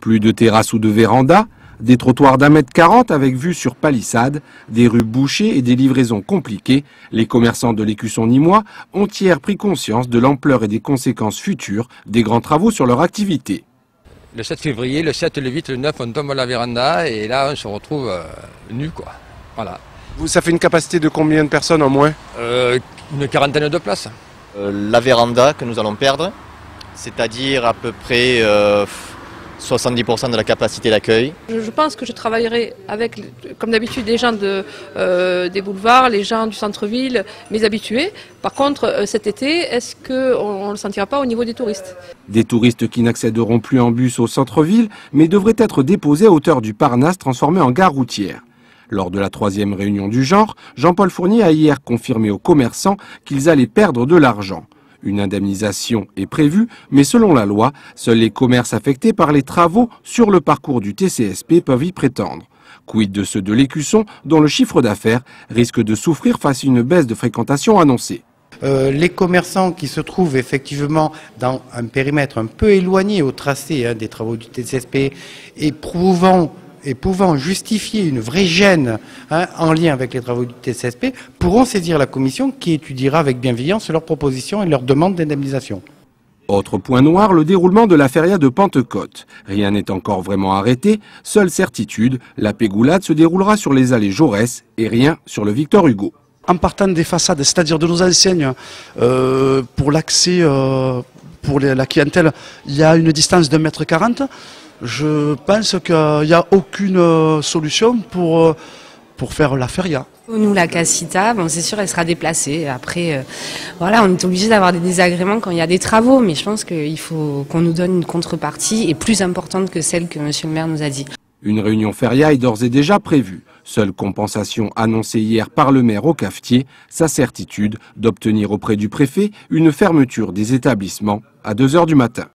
Plus de terrasses ou de vérandas, des trottoirs d'1,40 m avec vue sur palissade, des rues bouchées et des livraisons compliquées, les commerçants de l'Écusson nîmois ont hier pris conscience de l'ampleur et des conséquences futures des grands travaux sur leur activité. Le 7 février, le 7, le 8, le 9, on tombe à la véranda et là on se retrouve nu quoi. Voilà. Ça fait une capacité de combien de personnes en moins? Une quarantaine de places. La véranda que nous allons perdre, c'est-à-dire à peu près 70% de la capacité d'accueil. Je pense que je travaillerai avec, comme d'habitude, les gens des boulevards, les gens du centre-ville, mes habitués. Par contre, cet été, est-ce qu'on ne le sentira pas au niveau des touristes? Des touristes qui n'accéderont plus en bus au centre-ville, mais devraient être déposés à hauteur du Parnasse transformé en gare routière. Lors de la 3e réunion du genre, Jean-Paul Fournier a hier confirmé aux commerçants qu'ils allaient perdre de l'argent. Une indemnisation est prévue, mais selon la loi, seuls les commerces affectés par les travaux sur le parcours du TCSP peuvent y prétendre. Quid de ceux de l'Écusson, dont le chiffre d'affaires risque de souffrir face à une baisse de fréquentation annoncée. Les commerçants qui se trouvent effectivement dans un périmètre un peu éloigné au tracé des travaux du TCSP et pouvant justifier une vraie gêne en lien avec les travaux du TCSP, pourront saisir la commission qui étudiera avec bienveillance leurs propositions et leurs demandes d'indemnisation. Autre point noir, le déroulement de la feria de Pentecôte. Rien n'est encore vraiment arrêté, seule certitude, la pégoulade se déroulera sur les allées Jaurès et rien sur le Victor Hugo. En partant des façades, c'est-à-dire de nos enseignes, pour l'accès, pour la clientèle, il y a une distance de 1,40 m. Je pense qu'il n'y a aucune solution pour faire la feria. Nous, la Casita, bon, c'est sûr, elle sera déplacée. Après, voilà, on est obligé d'avoir des désagréments quand il y a des travaux, mais je pense qu'il faut qu'on nous donne une contrepartie et plus importante que celle que monsieur le maire nous a dit. Une réunion feria est d'ores et déjà prévue. Seule compensation annoncée hier par le maire au cafetier, sa certitude d'obtenir auprès du préfet une fermeture des établissements à 2 h du matin.